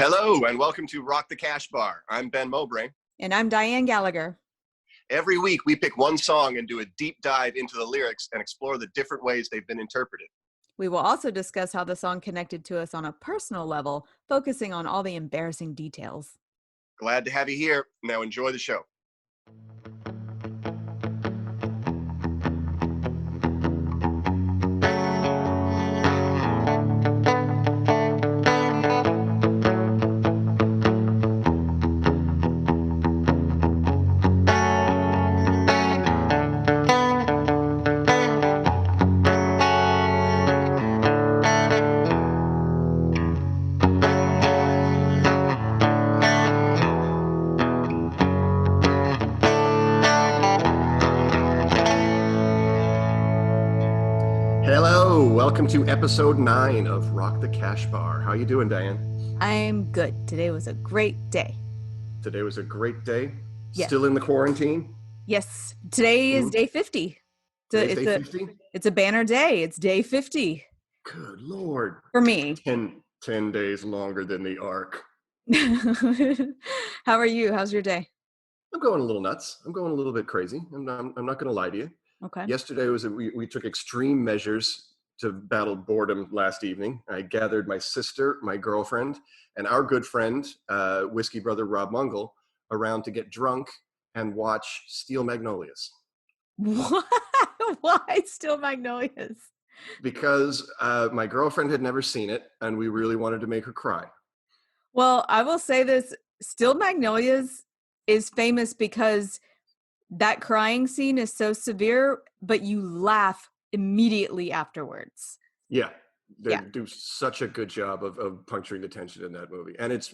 Hello, and welcome to Rock the Cash Bar. I'm Ben Mowbray. And I'm Dianne Gallagher. Every week, we pick one song and do a deep dive into the lyrics and explore the different ways they've been interpreted. We will also discuss how the song connected to us on a personal level, focusing on all the embarrassing details. Glad to have you here. Now enjoy the show. Welcome to episode 9 of Rock the Cash Bar. How you doing, Dianne? I'm good. Today was a great day. Today was a great day? Yes. Still in the quarantine? Yes. Today is day 50. Day 50? It's a banner day. It's day 50. Good Lord. For me. 10 days longer than the Ark. How are you? How's your day? I'm going a little nuts. I'm going a little bit crazy. I'm not going to lie to you. Okay. Yesterday we took extreme measures to battle boredom last evening. I gathered my sister, my girlfriend, and our good friend, whiskey brother Rob Mungle, around to get drunk and watch Steel Magnolias. What? Why Steel Magnolias? Because my girlfriend had never seen it, and we really wanted to make her cry. Well, I will say this. Steel Magnolias is famous because that crying scene is so severe, but you laugh immediately afterwards. Yeah, they do such a good job of puncturing the tension in that movie, and it's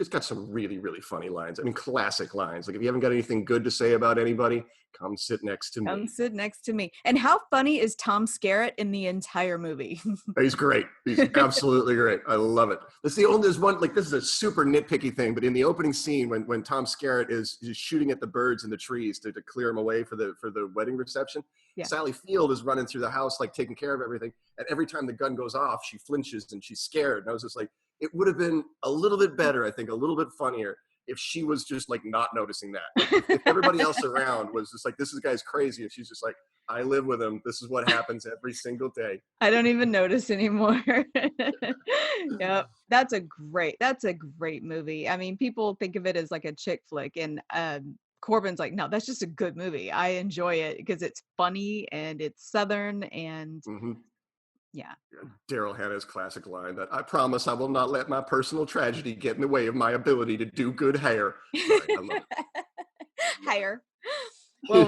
got some really, really funny lines. I mean, classic lines. Like, if you haven't got anything good to say about anybody, come sit next to me. Come sit next to me. And how funny is Tom Skerritt in the entire movie? He's great. He's absolutely great. I love it. There's one, like, this is a super nitpicky thing, but in the opening scene when Tom Skerritt is shooting at the birds in the trees to clear them away for the wedding reception, Sally Field is running through the house, like, taking care of everything. And every time the gun goes off, she flinches and she's scared. And I was just like, it would have been a little bit better, I think, a little bit funnier if she was just, like, not noticing that. If everybody else around was just like, this guy's crazy. And she's just like, I live with him. This is what happens every single day. I don't even notice anymore. Yep. That's a great movie. I mean, people think of it as like a chick flick, and Corbin's like, no, that's just a good movie. I enjoy it because it's funny and it's Southern and Daryl Hannah's classic line that I promise I will not let my personal tragedy get in the way of my ability to do good hair. I love it. Hair. Well,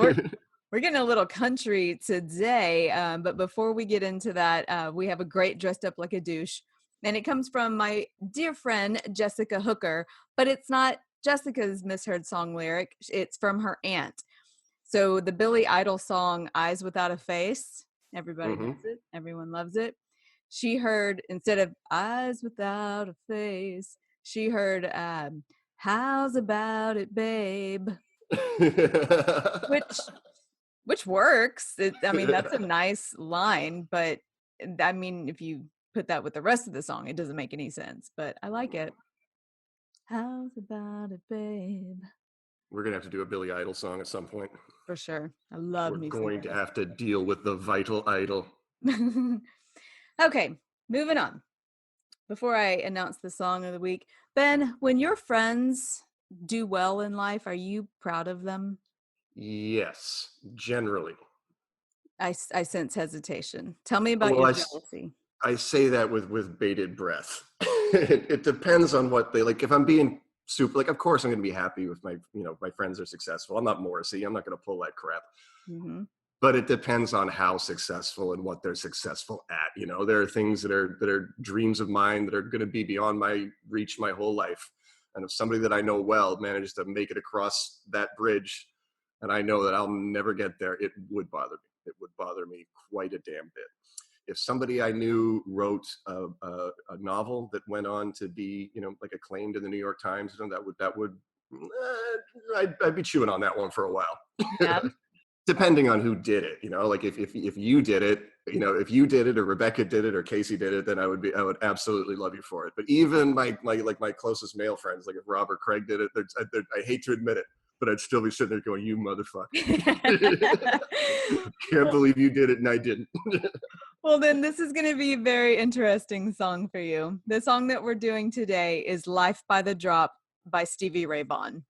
we're getting a little country today, but before we get into that, we have a great Dressed Up Like a Douche, and it comes from my dear friend Jessica Hooker, but it's not Jessica's misheard song lyric. It's from her aunt. So the Billy Idol song Eyes Without a Face, everybody knows it, everyone loves it. She heard, instead of Eyes Without a Face, she heard How's About It, Babe? which works. I mean, that's a nice line, but I mean, if you put that with the rest of the song, it doesn't make any sense, but I like it. How's about it, babe? We're going to have to do a Billy Idol song at some point. For sure. I love music. We're going to have to deal with the vital idol. Okay, moving on. Before I announce the song of the week, Ben, when your friends do well in life, are you proud of them? Yes, generally. I sense hesitation. Tell me about your jealousy. I say that with bated breath. It depends on what they like. If I'm being super, like, of course I'm going to be happy with my friends are successful. I'm not Morrissey. I'm not going to pull that crap. Mm-hmm. But it depends on how successful and what they're successful at. There are things that are dreams of mine that are going to be beyond my reach my whole life. And if somebody that I know well manages to make it across that bridge, and I know that I'll never get there, it would bother me. It would bother me quite a damn bit. If somebody I knew wrote a novel that went on to be, like, acclaimed in the New York Times, I'd be chewing on that one for a while. Yeah. Depending on who did it, like if you did it, if you did it or Rebecca did it or Casey did it, then I would absolutely love you for it. But even my closest male friends, like if Robert Craig did it, I hate to admit it, but I'd still be sitting there going, "You motherfucker! Can't believe you did it and I didn't." Well, then this is going to be a very interesting song for you. The song that we're doing today is "Life by the Drop" by Stevie Ray Vaughan.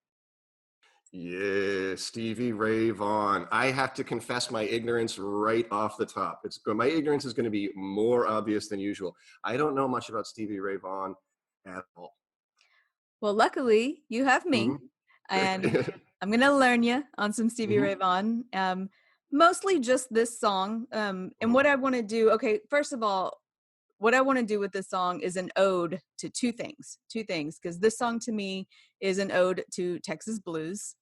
Yeah, Stevie Ray Vaughan. I have to confess my ignorance right off the top. My ignorance is going to be more obvious than usual. I don't know much about Stevie Ray Vaughan at all. Well, luckily you have me, and I'm going to learn you on some Stevie Ray Vaughan. Mostly just this song. And what I want to do, okay, first of all, what I want to do with this song is an ode to two things, because this song to me is an ode to Texas blues.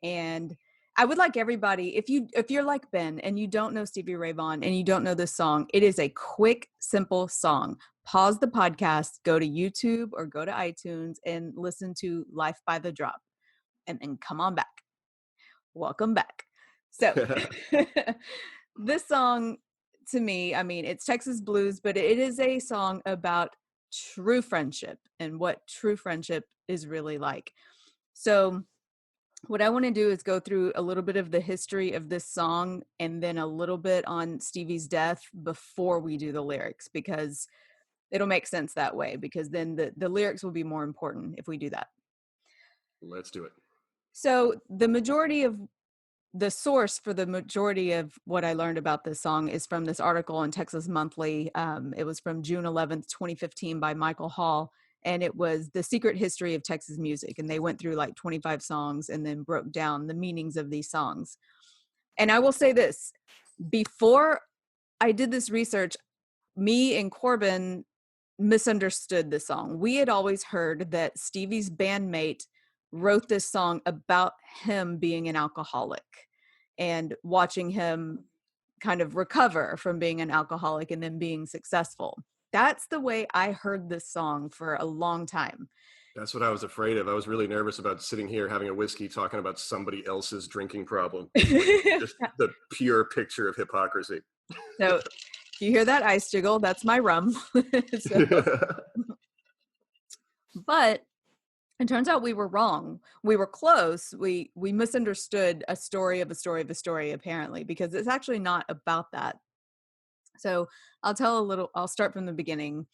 And I would like everybody, if you're like Ben and you don't know Stevie Ray Vaughan and you don't know this song, it is a quick, simple song. Pause the podcast, go to YouTube or go to iTunes and listen to Life by the Drop, and then come on back. Welcome back. So this song, to me, I mean, it's Texas blues, but it is a song about true friendship and what true friendship is really like. So what I want to do is go through a little bit of the history of this song and then a little bit on Stevie's death before we do the lyrics, because it'll make sense that way, because then the lyrics will be more important if we do that. Let's do it. So the source for the majority of what I learned about this song is from this article in Texas Monthly. It was from June 11th, 2015 by Michael Hall. And it was The Secret History of Texas Music. And they went through like 25 songs and then broke down the meanings of these songs. And I will say this, before I did this research, me and Corbin misunderstood the song. We had always heard that Stevie's bandmate wrote this song about him being an alcoholic and watching him kind of recover from being an alcoholic and then being successful. That's the way I heard this song for a long time. That's what I was afraid of. I was really nervous about sitting here having a whiskey talking about somebody else's drinking problem. Just the pure picture of hypocrisy. So if you hear that ice jiggle, that's my rum. But it turns out we were wrong. We were close. We misunderstood a story of a story of a story, apparently, because it's actually not about that. So I'll start from the beginning.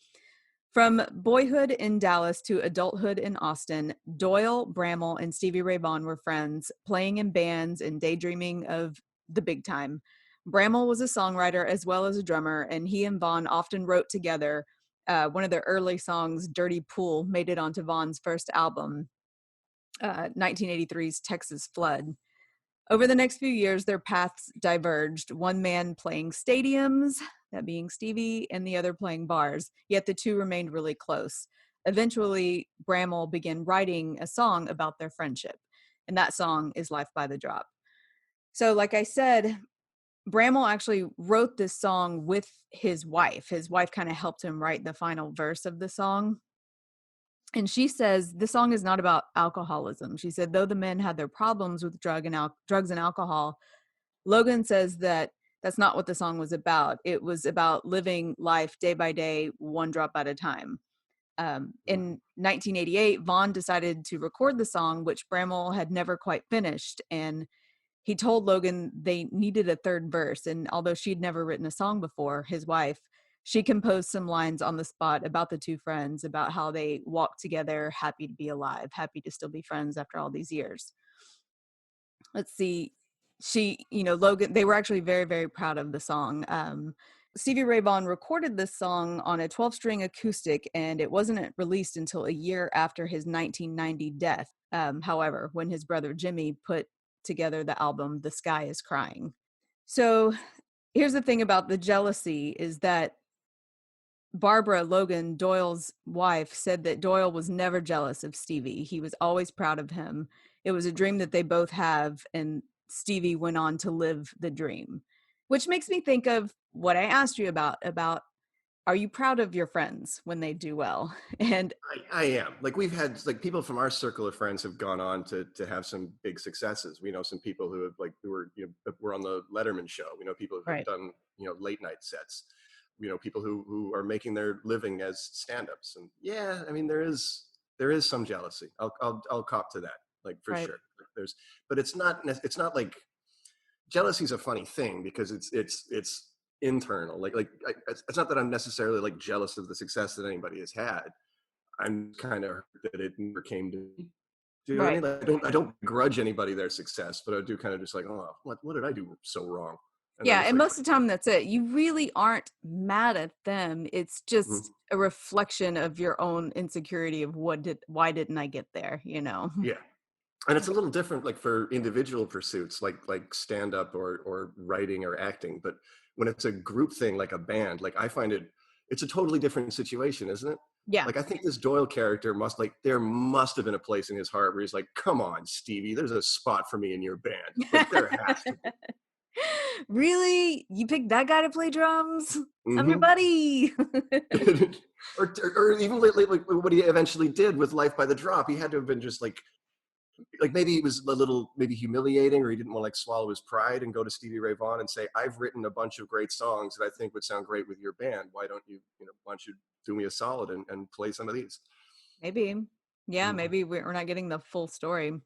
From boyhood in Dallas to adulthood in Austin, Doyle, Bramall, and Stevie Ray Vaughan were friends, playing in bands and daydreaming of the big time. Bramall was a songwriter as well as a drummer, and he and Vaughan often wrote together. One of their early songs, Dirty Pool, made it onto Vaughan's first album, 1983's Texas Flood. Over the next few years, their paths diverged, one man playing stadiums, that being Stevie, and the other playing bars, yet the two remained really close. Eventually, Bramall began writing a song about their friendship, and that song is Life by the Drop. So like I said, Bramall actually wrote this song with his wife. His wife kind of helped him write the final verse of the song. And she says, the song is not about alcoholism. She said, though the men had their problems with drugs and alcohol, Logan says that that's not what the song was about. It was about living life day by day, one drop at a time. In 1988, Vaughan decided to record the song, which Bramall had never quite finished. And he told Logan they needed a third verse. And although she'd never written a song before, his wife, she composed some lines on the spot about the two friends, about how they walked together, happy to be alive, happy to still be friends after all these years. Let's see. Logan, they were actually very, very proud of the song. Stevie Ray Vaughan recorded this song on a 12-string acoustic, and it wasn't released until a year after his 1990 death. However, when his brother Jimmy put together the album The Sky is Crying. So here's the thing about the jealousy is that Barbara Logan, Doyle's wife, said that Doyle was never jealous of Stevie. He was always proud of him. It was a dream that they both have, and Stevie went on to live the dream, which makes me think of what I asked you about are you proud of your friends when they do well? And I am. Like we've had like people from our circle of friends have gone on to have some big successes. We know some people who have like who were were on the Letterman show. We know people who have right, done late night sets. You know people who are making their living as stand-ups. And yeah, I mean there is some jealousy. I'll cop to that, like for right, sure. There's, but it's not like jealousy is a funny thing because it's internal. It's not that I'm necessarily like jealous of the success that anybody has had. I'm kind of hurt that it never came to me. Do you know what I right. mean? Like, I don't grudge anybody their success, but I do kind of just like, oh, what did I do so wrong? And then Yeah, it's and like, most of the time that's it. You really aren't mad at them. It's mhm, just a reflection of your own insecurity of why didn't I get there, you know? yeah. And it's a little different, like for individual pursuits, like stand up or writing or acting. But when it's a group thing, like a band, like I find it's a totally different situation, isn't it? Yeah. Like I think this Doyle character there must have been a place in his heart where he's like, come on, Stevie, there's a spot for me in your band. Like there has to be. Really? You picked that guy to play drums? I'm your Hmm. buddy. or even like what he eventually did with Life by the Drop, he had to have been just like maybe it was a little maybe humiliating, or he didn't want to like swallow his pride and go to Stevie Ray Vaughan and say, I've written a bunch of great songs that I think would sound great with your band. Why don't you do me a solid and play some of these? Maybe. Yeah, Mhm. maybe we're not getting the full story.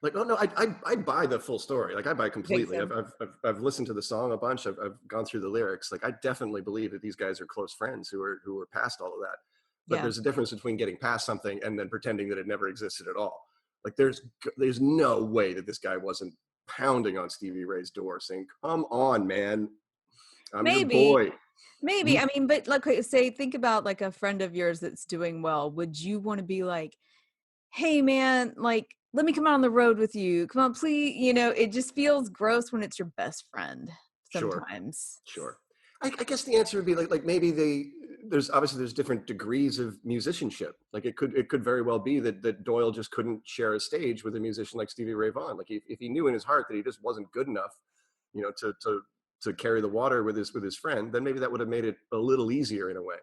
Like, oh no, I buy the full story. Like I buy Think completely. so. I've listened to the song a bunch. I've gone through the lyrics. Like I definitely believe that these guys are close friends who are past all of that. But Yeah. there's a difference between getting past something and then pretending that it never existed at all. Like there's no way that this guy wasn't pounding on Stevie Ray's door saying, "Come on, man, I'm your Maybe. boy." Maybe. Mhm. I mean, but like say think about like a friend of yours that's doing well. Would you want to be like, "Hey man, like let me come out on the road with you. Come on, please." You know, it just feels gross when it's your best friend Sure. sometimes. Sure. I guess the answer would be like maybe there's different degrees of musicianship. Like it could very well be that Doyle just couldn't share a stage with a musician like Stevie Ray Vaughan. Like if he knew in his heart that he just wasn't good enough, to carry the water with his friend, then maybe that would have made it a little easier in a way.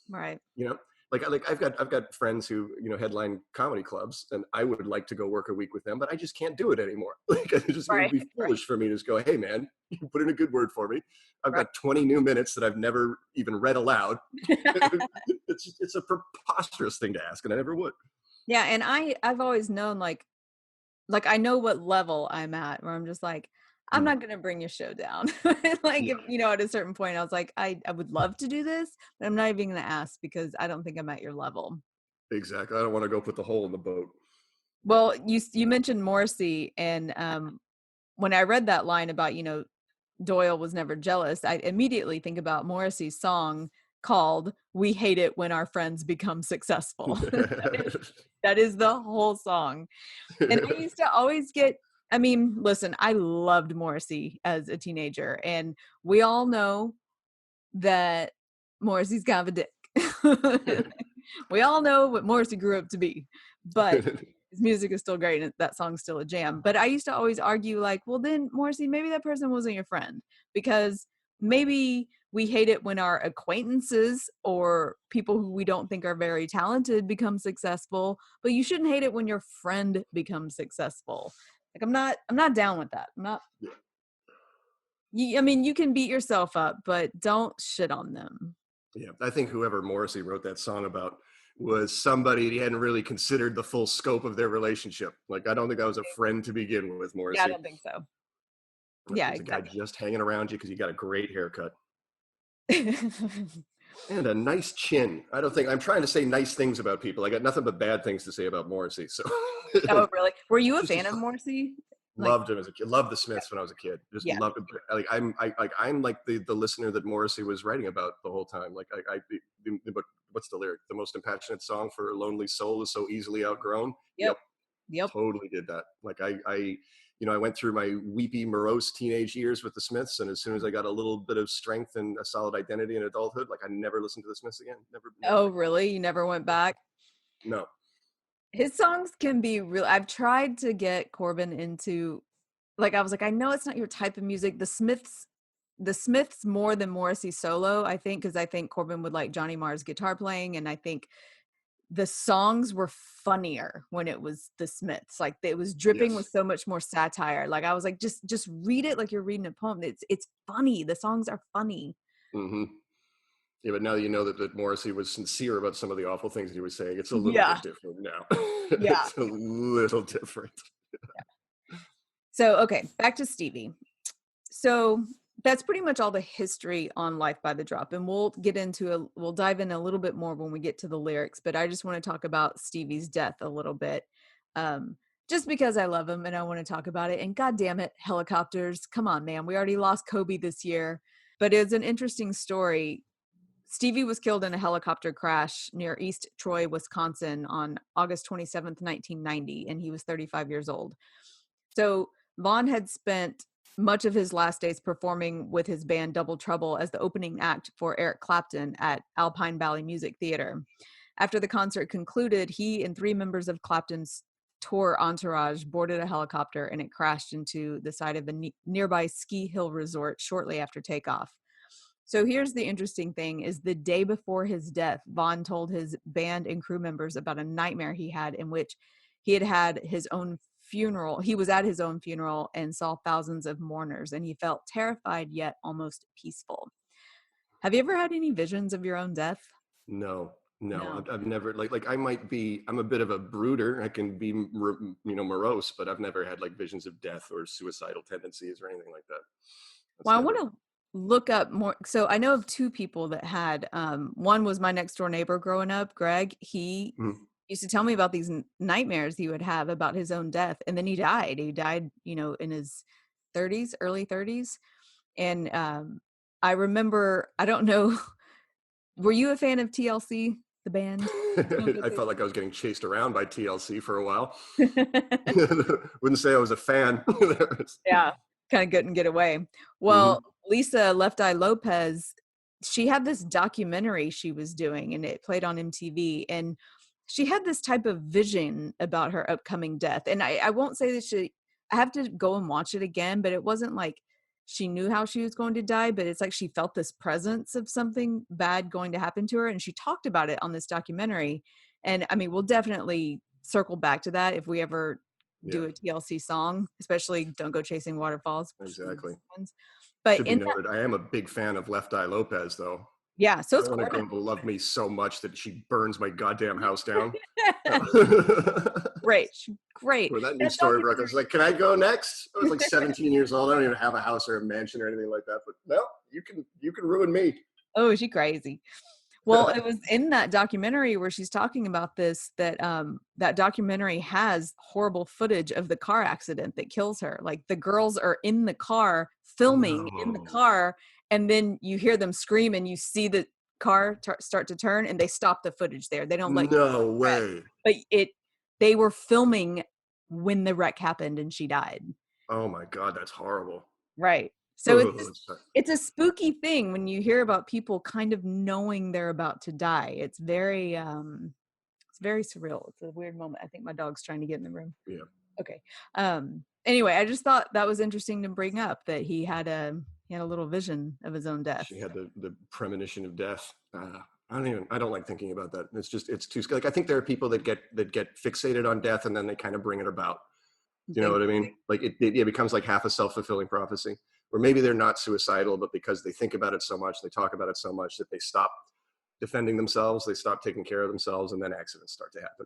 Right. You know, like I've got friends who headline comedy clubs, and I would like to go work a week with them, but I just can't do it anymore. Like it would Right. be Right. foolish for me to just go, hey man, you put in a good word for me. I've Right. got 20 new minutes that I've never even read aloud. It's a preposterous thing to ask, and I never would. Yeah, and I've always known like I know what level I'm at where I'm just like, I'm Mm, not gonna bring your show down. Like yeah, if at a certain point I was like, I would love to do this, but I'm not even gonna ask because I don't think I'm at your level. exactly. I don't want to go put the hole in the boat. Well, you mentioned Morrissey, and when I read that line about Doyle was never jealous, I immediately think about Morrissey's song called "We Hate It When Our Friends Become Successful." That is the whole song. And I used to always get I mean, listen, I loved Morrissey as a teenager, and we all know that Morrissey's kind of a dick. We all know what Morrissey grew up to be, but his music is still great and that song's still a jam. But I used to always argue, like, well, then Morrissey, maybe that person wasn't your friend because maybe we hate it when our acquaintances or people who we don't think are very talented become successful, but you shouldn't hate it when your friend becomes successful. Like I'm not down with that. I'm not I mean, you can beat yourself up, but don't shit on them. Yeah, I think whoever Morrissey wrote that song about was somebody he hadn't really considered the full scope of their relationship. Like, I don't think I was a friend to begin with, Yeah, I Morrissey. don't think so. Like, he Yeah, was a guy exactly. just hanging around you because you got a great haircut and a nice chin. I don't think I'm trying to say nice things about people. I got nothing but bad things to say about Morrissey. So, Oh, really? Were you a just fan of Morrissey? Like, loved him as a kid. Loved the Smiths when I was a kid. Just yeah. loved him. I'm like the listener that Morrissey was writing about the whole time. Like but what's the lyric? The most impassionate song for a lonely soul is so easily outgrown. Yep. Yep, Yep. totally did that. Like I went through my weepy, morose teenage years with the Smiths, and as soon as I got a little bit of strength and a solid identity in adulthood, like I never listened to the Smiths again. Never Oh, again. really? You never went back? No. His songs can be real. I've tried to get Corbin into like I was like, I know it's not your type of music. The Smiths the Smiths more than Morrissey solo, I think, because I think Corbin would like Johnny Marr's guitar playing, and I think the songs were funnier when it was the Smiths. Like it was dripping with Yes. so much more satire. Like I was like, just read it like you're reading a poem. It's funny. The songs are funny. Mm-hmm. Yeah, but now you know that Morrissey was sincere about some of the awful things that he was saying. It's a little Yeah. bit different now. Yeah. It's a little different. So, okay, back to Stevie. So that's pretty much all the history on Life by the Drop. And we'll dive in a little bit more when we get to the lyrics, but I just want to talk about Stevie's death a little bit. Just because I love him and I want to talk about it. And God damn it, helicopters. Come on, man. We already lost Kobe this year, but it's an interesting story. Stevie was killed in a helicopter crash near East Troy, Wisconsin on August 27th, 1990, and he was 35 years old. So Vaughan had spent much of his last days performing with his band Double Trouble as the opening act for Eric Clapton at Alpine Valley Music Theater. After the concert concluded, he and 3 members of Clapton's tour entourage boarded a helicopter and it crashed into the side of the nearby ski hill resort shortly after takeoff. So here's the interesting thing is the day before his death, Vaughan told his band and crew members about a nightmare he had in which he had his own funeral. He was at his own funeral and saw thousands of mourners, and he felt terrified yet almost peaceful. Have you ever had any visions of your own death? No, no, No. I've never I'm a bit of a brooder. I can be, morose, but I've never had like visions of death or suicidal tendencies or anything like that. Well, I want to look up more. So I know of 2 people that had, one was my next door neighbor growing up, Greg. He Mhm. used to tell me about these nightmares he would have about his own death. And then he died. He died, in his 30s, early 30s. And I remember, I don't know, were you a fan of TLC, the band? I felt like I was getting chased around by TLC for a while. Wouldn't say I was a fan. Yeah, kind of couldn't get away. Well, Hmm. Lisa Left Eye Lopez, she had this documentary she was doing and it played on MTV, and she had this type of vision about her upcoming death. And I won't say that I have to go and watch it again, but it wasn't like she knew how she was going to die, but it's like she felt this presence of something bad going to happen to her. And she talked about it on this documentary. And I mean, we'll definitely circle back to that if we ever Yeah, do a TLC song, especially Don't Go Chasing Waterfalls. exactly. But Should be in that, noted, I am a big fan of Left Eye Lopez, though. yeah, so I it's want a Corbin. girl to love me so much that she burns my goddamn house down. Great, great. When that That news story broke, I documentary. was like, "Can I go next?" I was like 17 years old. I don't even have a house or a mansion or anything like that. But no, you can ruin me. Oh, is she crazy? Well, it was in that documentary where she's talking about this, that that documentary has horrible footage of the car accident that kills her. Like the girls are in the car filming in the No, car, and then you hear them scream and you see the car start to turn, and they stop the footage there. They don't let you no wreck. way. But they were filming when the wreck happened and she died. Oh my god, that's horrible. Right. So Oh, it's a spooky thing when you hear about people kind of knowing they're about to die. It's very surreal. It's a weird moment. I think my dog's trying to get in the room. yeah. Okay. Anyway, I just thought that was interesting to bring up, that he had a little vision of his own death. She had the premonition of death. I don't like thinking about that. It's too like I think there are people that get fixated on death and then they kind of bring it about. You know Think what I mean? Like it becomes like half a self-fulfilling prophecy, where maybe they're not suicidal, but because they think about it so much, they talk about it so much that they stop defending themselves, they stop taking care of themselves, and then accidents start to happen.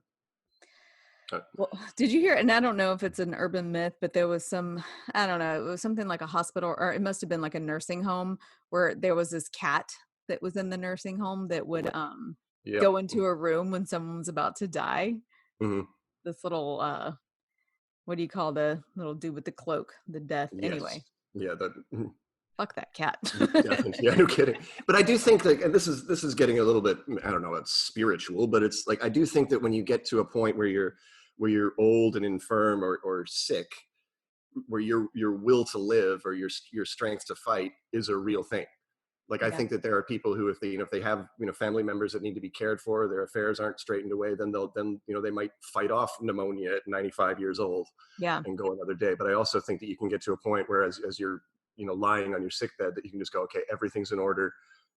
Well, did you hear, and I don't know if it's an urban myth, but there was I don't know, it was something like a hospital, or it must have been like a nursing home, where there was this cat that was in the nursing home that would Yep. go into a room when someone's about to die. Mm-hmm. This little what do you call the little dude with the cloak, the death. Yes. Anyway, Yeah. That. fuck that cat. Definitely. Yeah. No kidding. But I do think that, and this is getting a little bit, I don't know, it's spiritual, but it's like I do think that when you get to a point where you're old and infirm or sick, where your will to live or your strength to fight is a real thing. Like I Yeah. think that there are people who, if they have family members that need to be cared for, their affairs aren't straightened away, then they might fight off pneumonia at 95 years old Yeah. and go another day. But I also think that you can get to a point where as you're lying on your sick bed, that you can just go, okay, everything's in order.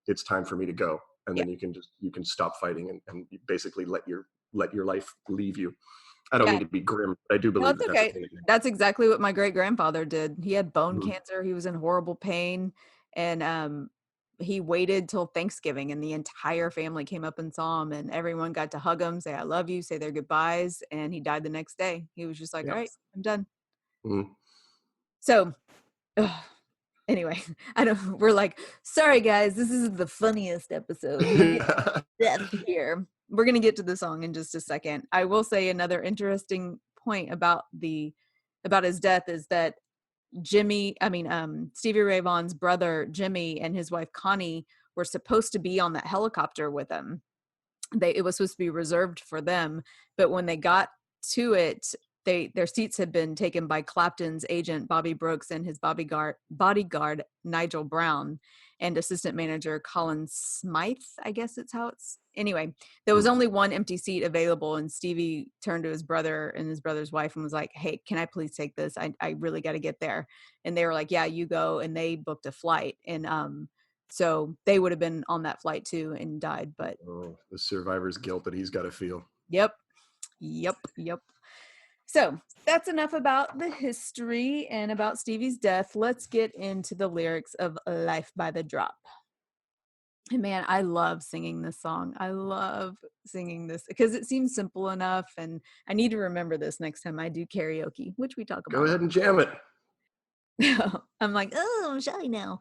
It's time for me to go. And Yeah. then you can stop fighting and you basically let your life leave you. I don't Yeah. mean to be grim, but I do No, believe it's that's a okay. thing. That's exactly what my great grandfather did. He had bone Mhm. cancer. He was in horrible pain, and he waited till Thanksgiving, and the entire family came up and saw him, and everyone got to hug him, say "I love you," say their goodbyes, and he died the next day. He was just like, Yeah. "All right, I'm done." Mhm. So, ugh, anyway, I don't. We're like, sorry guys, this is the funniest episode. We get death here. We're gonna get to the song in just a second. I will say another interesting point about his death is that Stevie Ray Vaughan's brother Jimmy and his wife Connie were supposed to be on that helicopter with him. It was supposed to be reserved for them, but when they got to it, their seats had been taken by Clapton's agent Bobby Brooks and his bodyguard Nigel Brown and assistant manager Colin Smythe, I guess it's how it's anyway. There was only one empty seat available, and Stevie turned to his brother and his brother's wife and was like, "Hey, can I please take this? I really got to get there." And they were like, "Yeah, you go." And they booked a flight, and so they would have been on that flight too and died. But Oh, the survivor's guilt that he's got to feel. yep. So that's enough about the history and about Stevie's death. Let's get into the lyrics of Life by the Drop. And man, I love singing this song. I love singing this because it seems simple enough. And I need to remember this next time I do karaoke, which we talk Go about. ahead and jam it. I'm like, oh, I'm shy now.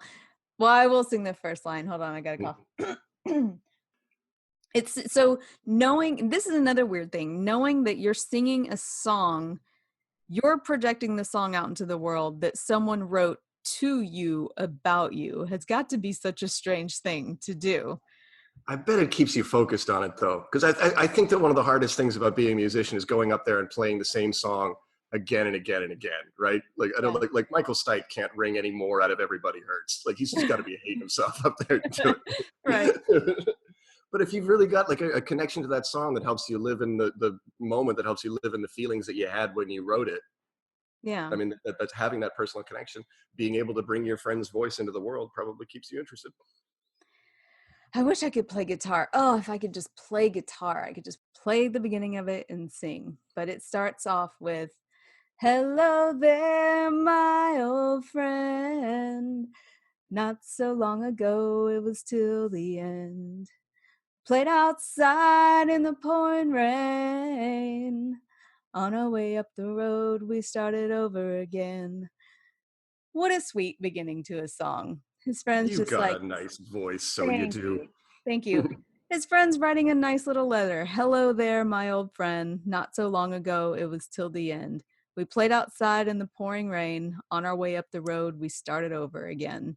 Well, I will sing the first line. Hold on, I got a cough. It's so knowing, this is another weird thing, knowing that you're singing a song, you're projecting the song out into the world that someone wrote to you about you has got to be such a strange thing to do. I bet it keeps you focused on it though, because I think that one of the hardest things about being a musician is going up there and playing the same song again and again and again, right? Like I don't Yeah. like Michael Stipe can't wring any more out of Everybody Hurts. Like he's just got to be hating himself up there to do Right. it. But if you've really got like a connection to that song that helps you live in the moment, that helps you live in the feelings that you had when you wrote it, Yeah. I mean, that's having that personal connection, being able to bring your friend's voice into the world probably keeps you interested. I wish I could play guitar. Oh, if I could just play guitar, I could just play the beginning of it and sing. But it starts off with, "Hello there, my old friend. Not so long ago, it was till the end. Played outside in the pouring rain. On our way up the road, we started over again." What a sweet beginning to a song. His friend's You've just got like, a nice voice, so you "Thank do. you. Thank you." His friend's writing a nice little letter. "Hello there, my old friend. Not so long ago, it was till the end. We played outside in the pouring rain. On our way up the road, we started over again."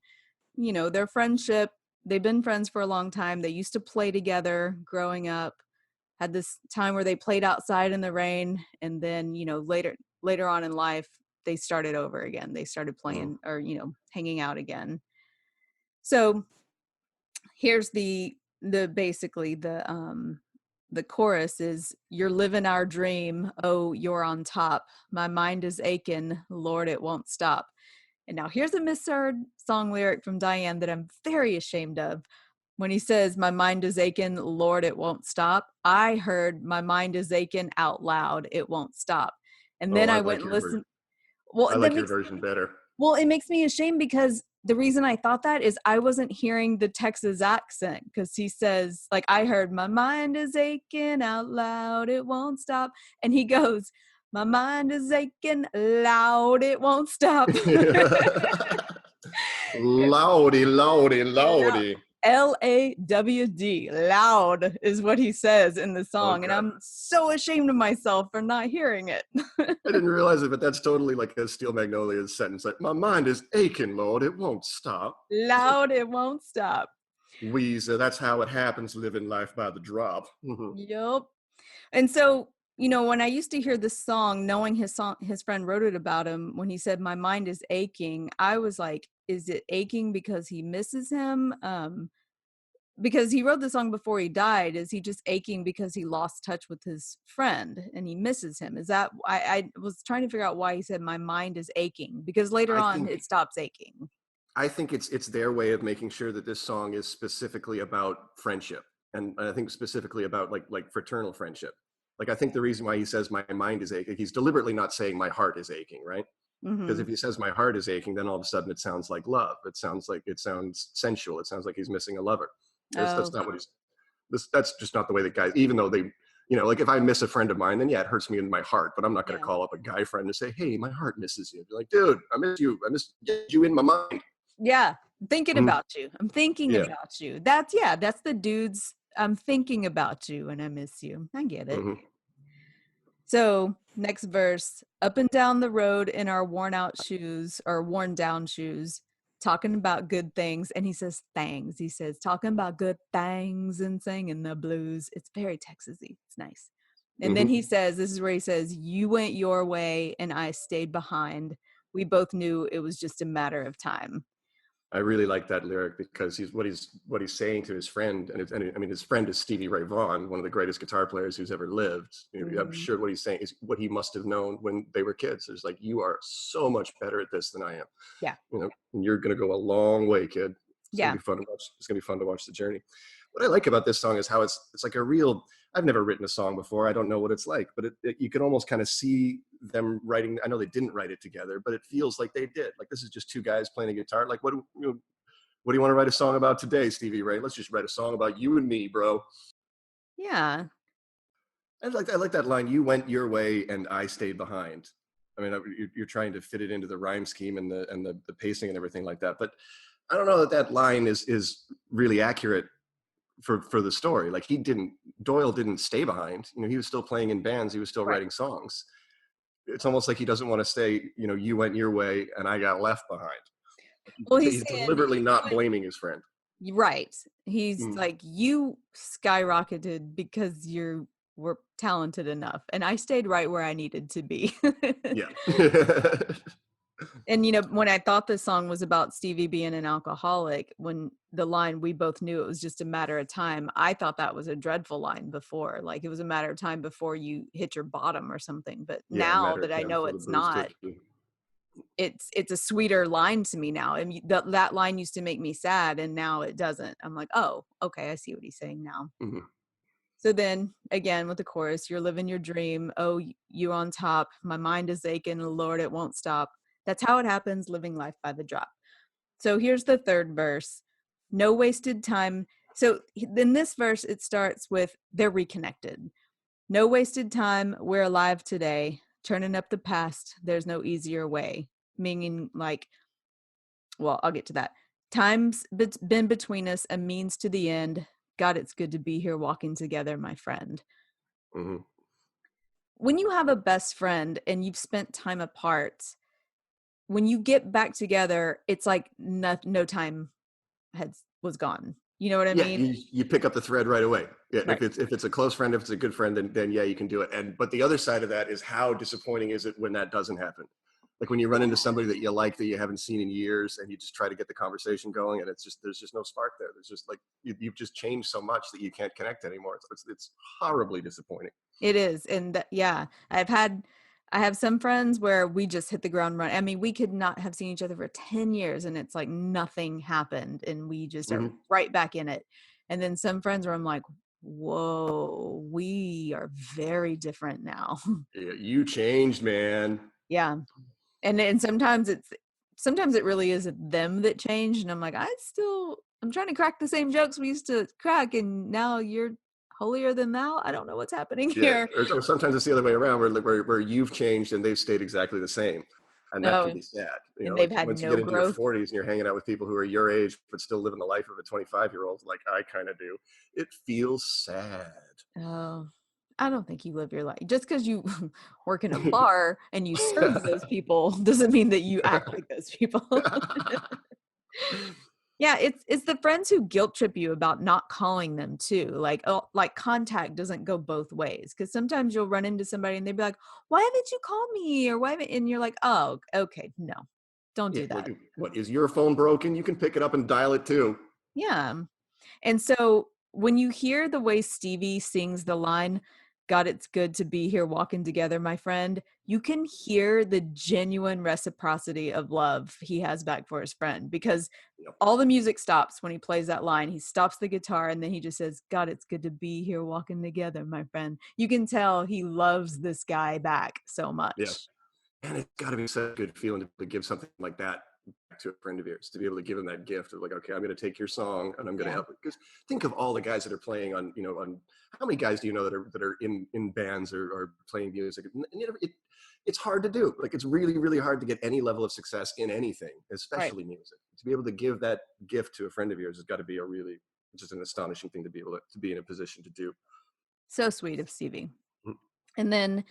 You know, their friendship, they've been friends for a long time. They used to play together growing up, had this time where they played outside in the rain, and then, later on in life, they started over again. They started Mm. playing or, hanging out again. So here's basically the chorus is, "You're living our dream. Oh, you're on top. My mind is aching. Lord, it won't stop." And now here's a misheard song lyric from Dianne that I'm very ashamed of. When he says, "My mind is aching, Lord, it won't stop," I heard, "My mind is aching out loud, it won't stop." And Oh, then I I went like and your version. listened. Well, I like your version better. it makes me ashamed because the reason I thought that is I wasn't hearing the Texas accent, because he says, like, I heard, "My mind is aching out loud, it won't stop." And he goes, "My mind is aching loud, it won't stop." Loudy, loudy, Loud. loudy. LAWD, loud is what he says in the song. And Okay. I'm so ashamed of myself for not hearing it. I didn't realize it, but that's totally like a Steel Magnolias sentence. Like, my mind is aching, Lord, it won't stop. Loud, it won't stop. Weezer, that's how it happens, living life by the drop. Yep. And so, when I used to hear this song, knowing his friend wrote it about him, when he said, "My mind is aching," I was like, is it aching because he misses him? Because he wrote the song before he died. Is he just aching because he lost touch with his friend and he misses him? Is that, I was trying to figure out why he said, "My mind is aching," because later I on think it stops aching. I think it's their way of making sure that this song is specifically about friendship, and I think specifically about like fraternal friendship. Like I think the reason why he says my mind is aching, he's deliberately not saying my heart is aching, right? Because Mm-hmm. if he says my heart is aching, then all of a sudden it sounds like love. It sounds sensual. It sounds like he's missing a lover. That's Oh, not what he's. That's just not the way that guys. Even though they, like if I miss a friend of mine, then yeah, it hurts me in my heart. But I'm not going to yeah. call up a guy friend and say, "Hey, my heart misses you." Be like, "Dude, I miss you. I miss get you in my mind." Yeah. Thinking Mhm. about you. I'm thinking Yeah. about you. That's the dudes. I'm thinking about you and I miss you. I get it. Hmm. So next verse, up and down the road in our worn down shoes, talking about good things. And he says things. He says, talking about good things and singing the blues. It's very Texasy. It's nice. And then he Hmm. says, this is where he says, you went your way and I stayed behind. We both knew it was just a matter of time. I really like that lyric because he's saying to his friend, and I mean his friend is Stevie Ray Vaughan, one of the greatest guitar players who's ever lived. I'm Mhm. sure what he's saying is what he must have known when they were kids. It's like you are so much better at this than I am. Yeah. And you're going to go a long way, kid. It's going to Yeah. be fun to watch. It's going to be fun to watch the journey. What I like about this song is how it's like a real. I've never written a song before. I don't know what it's like, but you can almost kind of see them writing. I know they didn't write it together, but it feels like they did. Like this is just two guys playing a guitar. Like what do you want to write a song about today, Stevie Ray? Let's just write a song about you and me, bro. Yeah. I like that line. You went your way and I stayed behind. I mean, you're trying to fit it into the rhyme scheme and the pacing and everything like that. But I don't know that line is really accurate for the story. Like Doyle didn't stay behind. He was still playing in bands. He was still Right. writing songs. It's almost like he doesn't want to say, you went your way and I got left behind. Well, he's He's saying deliberately not blaming his friend. right. He's Mm, like, you skyrocketed because you were talented enough. And I stayed right where I needed to be. yeah. And, when I thought this song was about Stevie being an alcoholic, when the line, we both knew it was just a matter of time, I thought that was a dreadful line before. Like it was a matter of time before you hit your bottom or something. But Yeah, now matter that of I time know before the it's booze not, took you. it's a sweeter line to me now. And that line used to make me sad and now it doesn't. I'm like, oh, okay, I see what he's saying now. Mhm. So then again with the chorus, you're living your dream. Oh, you on top. My mind is aching. Lord, it won't stop. That's how it happens, living life by the drop. So here's the third verse. No wasted time. So in this verse, it starts with they're reconnected. No wasted time. We're alive today. Turning up the past. There's no easier way. Meaning like, well, I'll get to that. Time's been between us, a means to the end. God, it's good to be here walking together, my friend. Mhm. When you have a best friend and you've spent time apart, when you get back together, it's like no time was gone. You know what I Yeah, mean? you pick up the thread right away. Yeah, Right. if it's a close friend, if it's a good friend, then yeah, you can do it. But the other side of that is how disappointing is it when that doesn't happen? Like when you run into Yeah. somebody that you like that you haven't seen in years, and you just try to get the conversation going, and there's just no spark there. There's just like you've just changed so much that you can't connect anymore. It's horribly disappointing. It is. And yeah, I have some friends where we just hit the ground running. I mean, we could not have seen each other for 10 years and it's like nothing happened and we just are Hmm. right back in it. And then some friends where I'm like, whoa, we are very different now. Yeah, you changed, man. Yeah. And sometimes it really is them that changed. And I'm like, I'm trying to crack the same jokes we used to crack. And now you're holier than thou. I don't know what's happening Yeah, here. or sometimes it's the other way around, where you've changed and they've stayed exactly the same, and that can Oh, be sad. and they've Like had once you no get into your growth. 40s and you're hanging out with people who are your age but still living the life of a 25-year-old, like I kind of do, it feels sad. Oh, I don't think you live your life. Just because you work in a bar and you serve those people doesn't mean that you act like those people. Yeah, it's the friends who guilt trip you about not calling them too. Like, oh, like contact doesn't go both ways. Because sometimes you'll run into somebody and they'll be like, "Why haven't you called me?" Or "Why haven't?" And you're like, "Oh, okay, no, don't Yeah, do that." what is your phone broken? You can pick it up and dial it too. Yeah. And so when you hear the way Stevie sings the line, God, it's good to be here walking together, my friend, you can hear the genuine reciprocity of love he has back for his friend, because Yep. all the music stops when he plays that line. He stops the guitar and then he just says, God, it's good to be here walking together, my friend. You can tell he loves this guy back so Yeah. much. And it's got to be such a good feeling to give something like that back to a friend of yours, to be able to give them that gift of like, okay, I'm going to take your song and I'm going to Yeah. help. Because think of all the guys that are playing on, on how many guys do you know that are in bands or playing music? And it's hard to do. Like, it's really, really hard to get any level of success in anything, Right. especially music. To be able to give that gift to a friend of yours has got to be a really, just an astonishing thing to be able to be in a position to do. So sweet of Stevie. Mm. And then,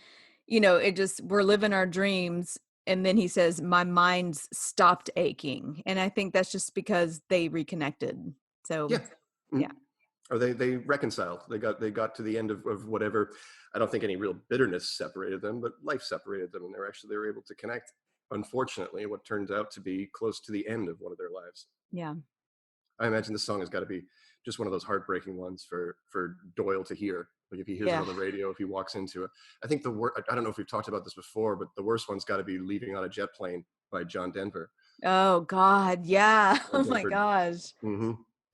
we're living our dreams. And then he says, my mind's stopped aching. And I think that's just because they reconnected. So, Yeah. Mm. yeah. Or they reconciled. They got to the end of whatever. I don't think any real bitterness separated them, but life separated them, and they were able to connect. Unfortunately, what turns out to be close to the end of one of their lives. Yeah. I imagine this song has got to be just one of those heartbreaking ones for Doyle to hear. Like, if he hears it Yeah. on the radio, if he walks into it. I think I don't know if we've talked about this before, but the worst one's got to be "Leaving on a Jet Plane" by John Denver. Oh God. Yeah. John Oh my Denver. gosh. Mm-hmm.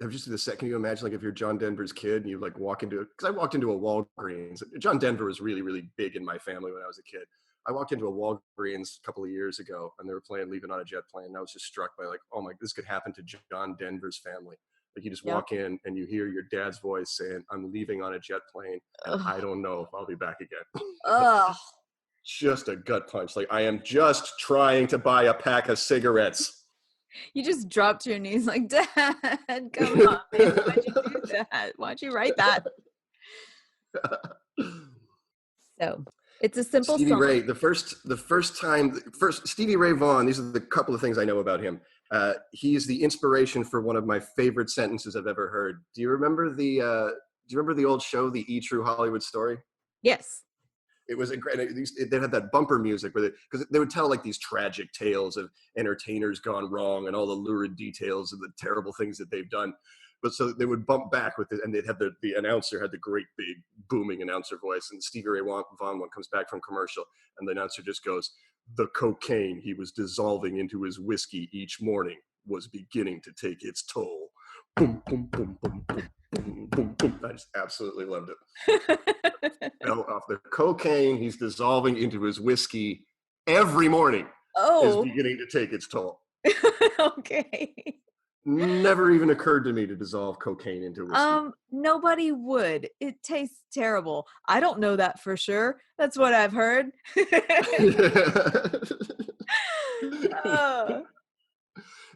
Just the second, can you imagine, like, if you're John Denver's kid and you like walk into it? Because I walked into a Walgreens. John Denver was really, really big in my family when I was a kid. I walked into a Walgreens a couple of years ago and they were playing "Leaving on a Jet Plane." And I was just struck by, like, oh my, this could happen to John Denver's family. Like, you just Yep. walk in and you hear your dad's voice saying, "I'm leaving on a jet plane and I don't know if I'll be back again." Ugh. Just a gut punch. Like, I am just trying to buy a pack of cigarettes. You just dropped to your knees like, Dad, come on. Why'd you do that? Why'd you write that? So it's a simple Stevie song. Ray, the first Stevie Ray Vaughan. These are the couple of things I know about him. He is the inspiration for one of my favorite sentences I've ever heard. Do you remember the old show, the E True Hollywood Story? Yes. It was a great. They had that bumper music because they would tell like these tragic tales of entertainers gone wrong and all the lurid details of the terrible things that they've done. But so they would bump back with it, and they'd have the announcer had the great big booming announcer voice, and Stevie Ray Vaughan one comes back from commercial, and the announcer just goes, "The cocaine he was dissolving into his whiskey each morning was beginning to take its toll." Boom, boom, boom, boom, boom, boom, boom, boom. I just absolutely loved it. Fell off the cocaine he's dissolving into his whiskey every morning is beginning to take its toll. Okay. Never even occurred to me to dissolve cocaine into whiskey. Nobody would. It tastes terrible. I don't know that for sure. That's what I've heard.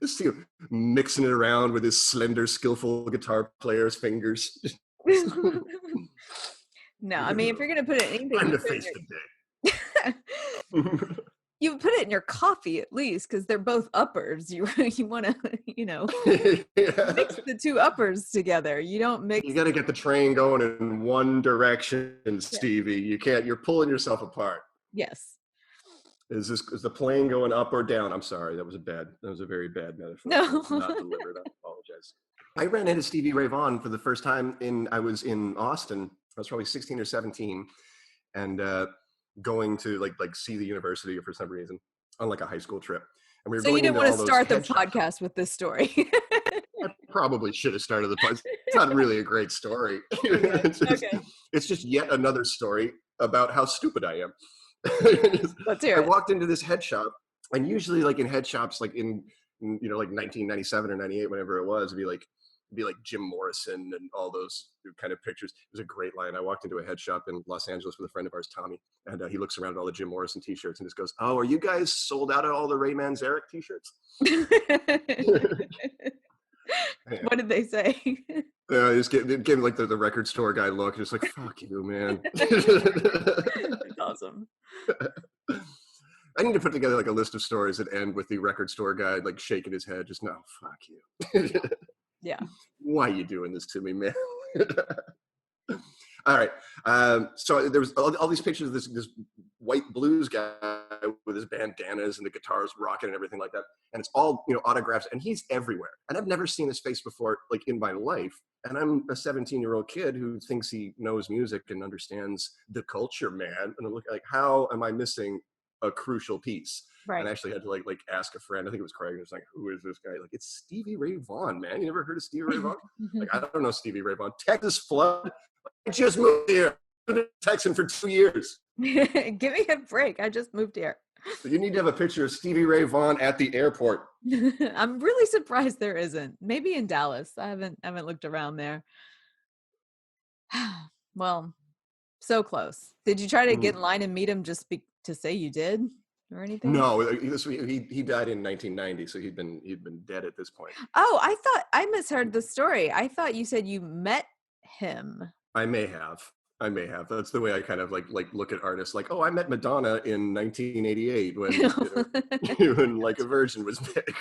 See him mixing it around with his slender, skillful guitar player's fingers. No, I mean, if you're gonna put it in anything, Time to face the day. you put it in your coffee at least, because they're both uppers. You want to, mix the two uppers together. You don't mix. You got to get the train going in one direction, Stevie. You can't. You're pulling yourself apart. Yes. Is the plane going up or down? I'm sorry, that was a very bad metaphor. No. Not delivered. I apologize. I ran into Stevie Ray Vaughan for the first time I was in Austin. I was probably 16 or 17, and going to like see the university for some reason on like a high school trip. And we were So going you didn't into want to all start the those podcast with this story. I probably should have started the podcast. It's not really a great story. It's just yet another story about how stupid I am. Let's hear I it. walked into this head shop, and usually like in head shops, like in like 1997 or 98, whenever it was, it'd be like Jim Morrison and all those kind of pictures. It was a great line. I walked into a head shop in Los Angeles with a friend of ours, Tommy, and he looks around at all the Jim Morrison t-shirts and just goes, "Oh, are you guys sold out of all the Ray Manzarek t-shirts?" What did they say? Just gave me like the record store guy look. Just like, fuck you, man. That's awesome. I need to put together like a list of stories that end with the record store guy like shaking his head. Just, no, fuck you. Yeah. Why are you doing this to me, man? All right. So there was all these pictures of this white blues guy with his bandanas and the guitars rocking and everything like that. And it's all, autographs, and he's everywhere. And I've never seen his face before, like in my life. And I'm a 17-year-old kid who thinks he knows music and understands the culture, man. And I'm like, how am I missing a crucial piece? Right. And I actually had to like ask a friend. I think it was Craig. I was like, "Who is this guy?" Like, it's Stevie Ray Vaughan, man. You never heard of Stevie Ray Vaughan? Like, I don't know Stevie Ray Vaughan. Texas flood. I just moved here. I've been Texan for 2 years. Give me a break. I just moved here. So you need to have a picture of Stevie Ray Vaughan at the airport. I'm really surprised there isn't. Maybe in Dallas. I haven't looked around there. Well, so close. Did you try to get in line and meet him just to say you did or anything? No, he died in 1990, so he'd been dead at this point. Oh, I thought I misheard the story. I thought you said you met him. I may have. That's the way I kind of like look at artists. Like, oh, I met Madonna in 1988 when when Like a Virgin was big.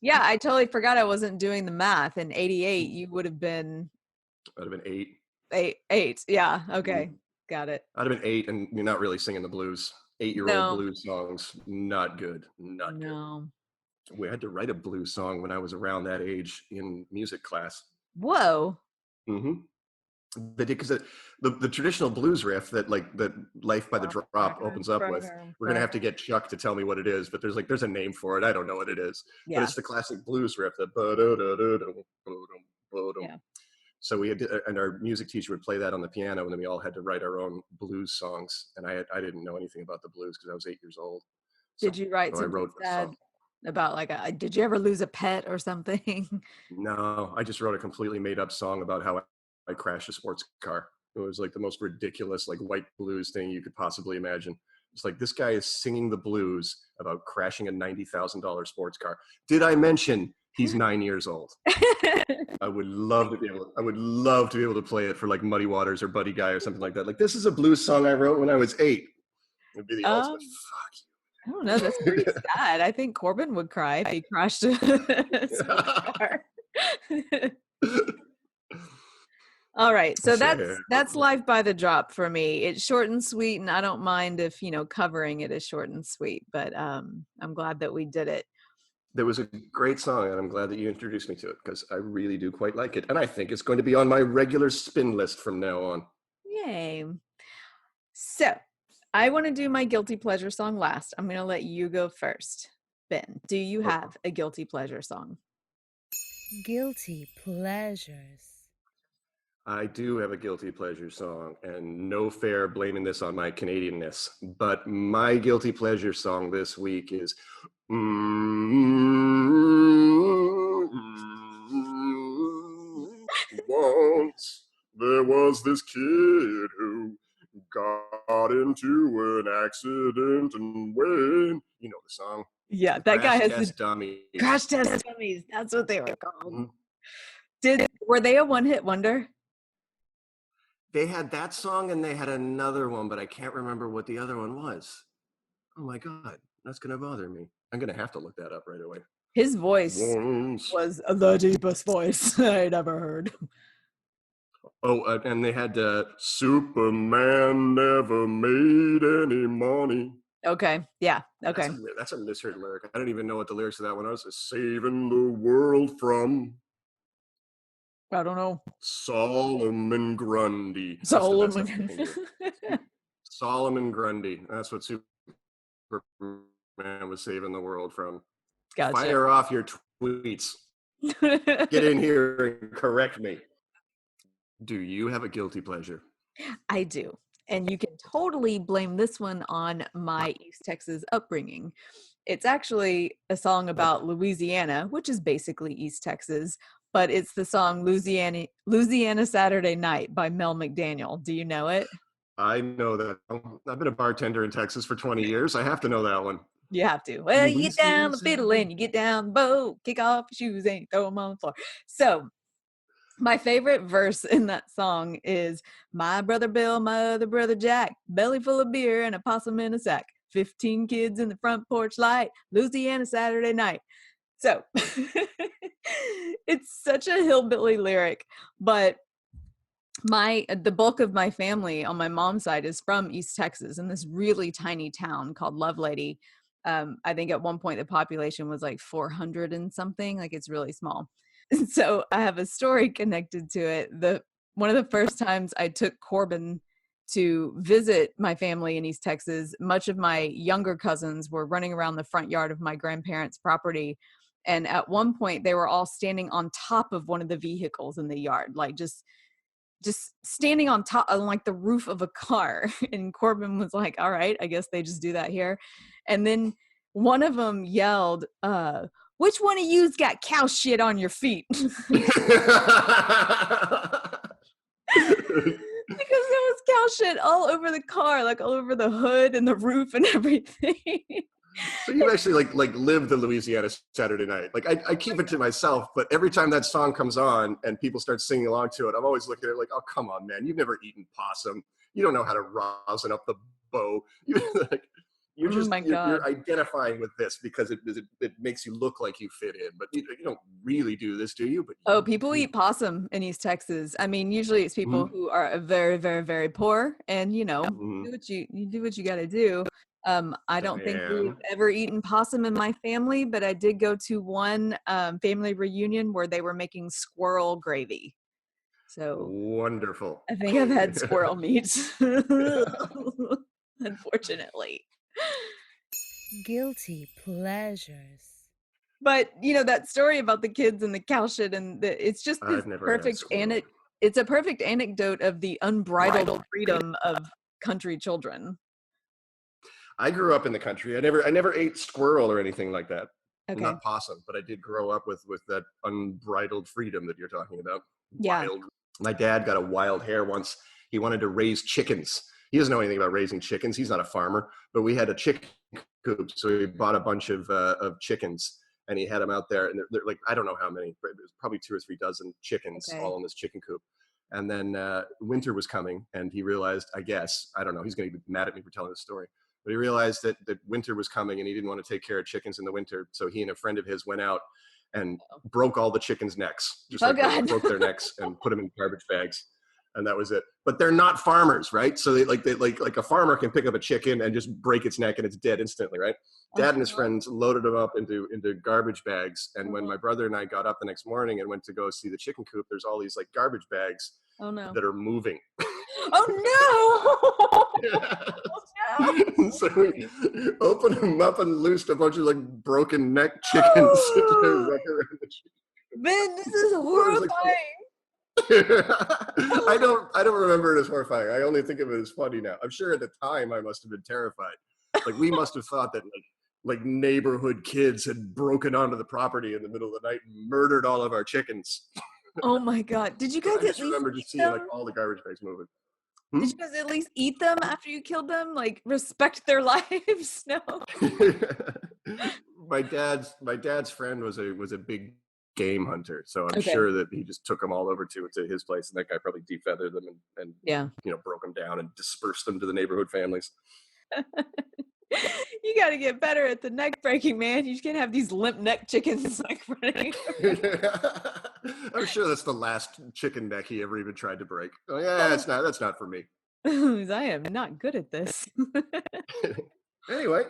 Yeah, I totally forgot I wasn't doing the math. In 88, you would have been. I'd have been 8. 8. Yeah. Okay. Got it. I'd have been 8, and you're not really singing the blues. 8-year-old blues songs, not good. Not good. We had to write a blues song when I was around that age in music class. Whoa. Mm-hmm. They did, because the traditional blues riff that Life by the Drop opens up with, we're gonna have to get Chuck to tell me what it is, but there's a name for it. I don't know what it is, but it's the classic blues riff. Yeah. So we had and our music teacher would play that on the piano, and then we all had to write our own blues songs. And I didn't know anything about the blues because I was 8 years old. Did you write something sad about did you ever lose a pet or something? No, I just wrote a completely made up song about how I crashed a sports car. It was like the most ridiculous, like, white blues thing you could possibly imagine. It's like, this guy is singing the blues about crashing a $90,000 sports car. Did I mention he's 9 years old? I would love to be able to play it for like Muddy Waters or Buddy Guy or something like that. Like, this is a blues song I wrote when I was 8. It'd be the ultimate fuck you. I don't know. That's pretty sad. I think Corbin would cry if he crashed a sports car. All right. So that's Life by the Drop for me. It's short and sweet, and I don't mind if, covering it is short and sweet, but I'm glad that we did it. There was a great song, and I'm glad that you introduced me to it, because I really do quite like it. And I think it's going to be on my regular spin list from now on. Yay. So I want to do my guilty pleasure song last. I'm going to let you go first. Ben, do you have a guilty pleasure song? Guilty pleasures. I do have a guilty pleasure song, and no fair blaming this on my Canadianness, but my guilty pleasure song this week is Once there was this kid who got into an accident, and when, you know the song. Yeah, that guy has the Dummies. Crash Test Dummies. That's what they were called. Were they a one-hit wonder? They had that song, and they had another one, but I can't remember what the other one was. Oh my God, that's going to bother me. I'm going to have to look that up right away. His voice was the deepest voice I'd ever heard. Oh, and they had Superman never made any money. Okay, yeah, okay. That's a misheard lyric. I don't even know what the lyrics of that one was. Saving the world from... I don't know. Solomon Grundy. Solomon Grundy. That's what Superman was saving the world from. Gotcha. Fire off your tweets. Get in here and correct me. Do you have a guilty pleasure? I do. And you can totally blame this one on my East Texas upbringing. It's actually a song about Louisiana, which is basically East Texas, but it's the song Louisiana Saturday Night by Mel McDaniel. Do you know it? I know that. I've been a bartender in Texas for 20 years. I have to know that one. You have to. Well, you get down the fiddle and you get down the boat, kick off your shoes and you throw them on the floor. So my favorite verse in that song is, my brother Bill, my other brother Jack, belly full of beer and a possum in a sack, 15 kids in the front porch light, Louisiana Saturday night. So it's such a hillbilly lyric, but the bulk of my family on my mom's side is from East Texas in this really tiny town called Lovelady. I think at one point the population was like 400 and something, like it's really small. So I have a story connected to it. One of the first times I took Corbin to visit my family in East Texas, much of my younger cousins were running around the front yard of my grandparents' property. And at one point they were all standing on top of one of the vehicles in the yard, like just standing on top on like the roof of a car. And Corbin was like, all right, I guess they just do that here. And then one of them yelled, which one of you's got cow shit on your feet? Because there was cow shit all over the car, like all over the hood and the roof and everything. So you actually like live the Louisiana Saturday night. Like I keep it to myself, but every time that song comes on and people start singing along to it, I'm always looking at it like, oh, come on, man. You've never eaten possum. You don't know how to rosin up the bow. You're identifying with this because it makes you look like you fit in, but you don't really do this, do you? But people eat possum in East Texas. I mean, usually it's people who are very, very, very poor, and you do what you got to do. I don't think we've ever eaten possum in my family, but I did go to one family reunion where they were making squirrel gravy. So wonderful. I think I've had squirrel meat, unfortunately. Guilty pleasures. But that story about the kids and the cow shit, and it's just this perfect it's a perfect anecdote of the unbridled freedom of country children. I grew up in the country. I never ate squirrel or anything like that. Okay. Not possum, but I did grow up with that unbridled freedom that you're talking about. Yeah. Wild. My dad got a wild hair once. He wanted to raise chickens. He doesn't know anything about raising chickens. He's not a farmer, but we had a chicken coop, so he bought a bunch of chickens, and he had them out there, and they're like, I don't know how many, but it was probably 2 or 3 dozen chickens all in this chicken coop. And then winter was coming, and he realized, I don't know, he's going to be mad at me for telling this story, but he realized that winter was coming, and he didn't want to take care of chickens in the winter, so he and a friend of his went out and broke all the chickens' necks, broke their necks and put them in garbage bags. And that was it. But they're not farmers, right? So they like a farmer can pick up a chicken and just break its neck and it's dead instantly, right? Dad and his friends loaded them up into garbage bags. And when my brother and I got up the next morning and went to go see the chicken coop, there's all these like garbage bags that are moving. Oh no! Oh, no. So we opened them up and loosed a bunch of like broken neck chickens. Ben, this is horrifying. I don't remember it as horrifying. I only think of it as funny now. I'm sure at the time I must have been terrified. Like we must have thought that like neighborhood kids had broken onto the property in the middle of the night and murdered all of our chickens. Oh my God! Did you guys I just remember just seeing like all the garbage bags moving. Did you guys at least eat them after you killed them? Like respect their lives? No. My dad's friend was a big game hunter, so I'm sure that he just took them all over to his place, and that guy probably defeathered them and broke them down and dispersed them to the neighborhood families. You got to get better at the neck breaking, man. You just can't have these limp neck chickens like running. I'm sure that's the last chicken neck he ever even tried to break. Oh yeah, that's not for me. I am not good at this. Anyway,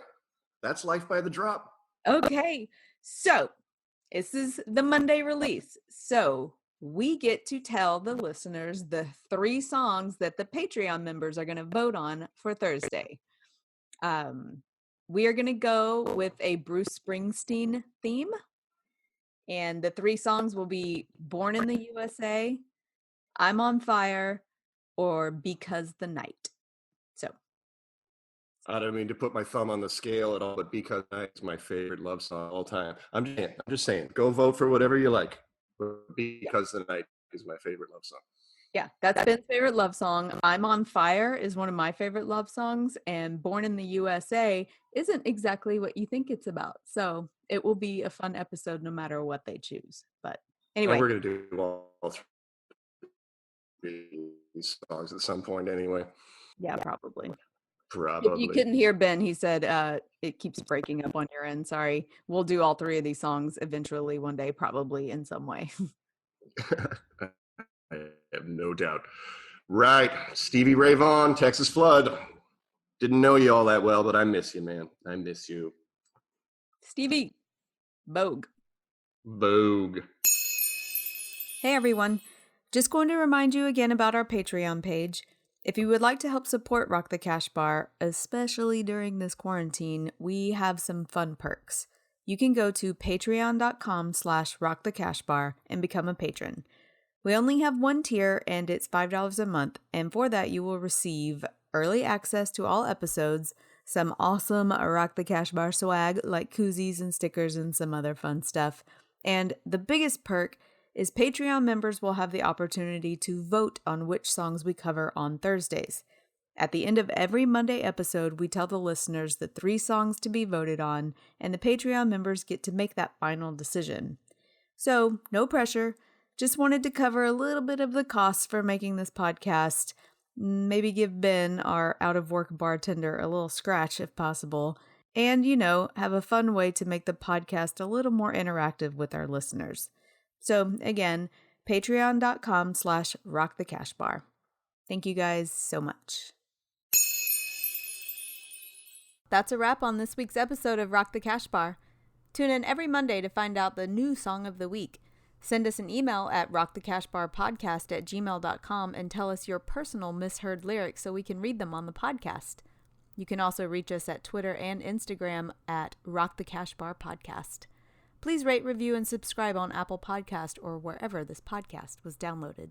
that's Life by the Drop. Okay, so this is the Monday release. So we get to tell the listeners the 3 songs that the Patreon members are going to vote on for Thursday. We are going to go with a Bruce Springsteen theme. And the 3 songs will be Born in the USA, I'm on Fire, or Because the Night. So. I don't mean to put my thumb on the scale at all, but Because the Night is my favorite love song of all time. I'm just saying, go vote for whatever you like. But Because the Night is my favorite love song. Yeah, that's Ben's favorite love song. I'm on Fire is one of my favorite love songs, and Born in the USA isn't exactly what you think it's about. So it will be a fun episode no matter what they choose. But anyway. And we're going to do all 3 songs at some point anyway. Yeah, probably. Probably. If you couldn't hear Ben, he said it keeps breaking up on your end. Sorry. We'll do all 3 of these songs eventually one day, probably in some way. I have no doubt. Right. Stevie Ray Vaughan, Texas Flood. Didn't know you all that well, but I miss you, man. I miss you. Stevie, Vogue. Vogue. Hey everyone. Just going to remind you again about our Patreon page. If you would like to help support Rock the Cash Bar, especially during this quarantine, we have some fun perks. You can go to patreon.com/rockthecashbar and become a patron. We only have one tier and it's $5 a month, and for that you will receive early access to all episodes, some awesome Rock the Cash Bar swag like koozies and stickers and some other fun stuff. And the biggest perk is Patreon members will have the opportunity to vote on which songs we cover on Thursdays. At the end of every Monday episode, we tell the listeners the 3 songs to be voted on, and the Patreon members get to make that final decision. So, no pressure. Just wanted to cover a little bit of the costs for making this podcast. Maybe give Ben, our out-of-work bartender, a little scratch if possible. And, have a fun way to make the podcast a little more interactive with our listeners. So, again, patreon.com/rockthecashbar. Thank you guys so much. That's a wrap on this week's episode of Rock the Cash Bar. Tune in every Monday to find out the new song of the week. Send us an email at rockthecashbarpodcast@gmail.com and tell us your personal misheard lyrics so we can read them on the podcast. You can also reach us at Twitter and Instagram at rockthecashbarpodcast. Please rate, review, and subscribe on Apple Podcast or wherever this podcast was downloaded.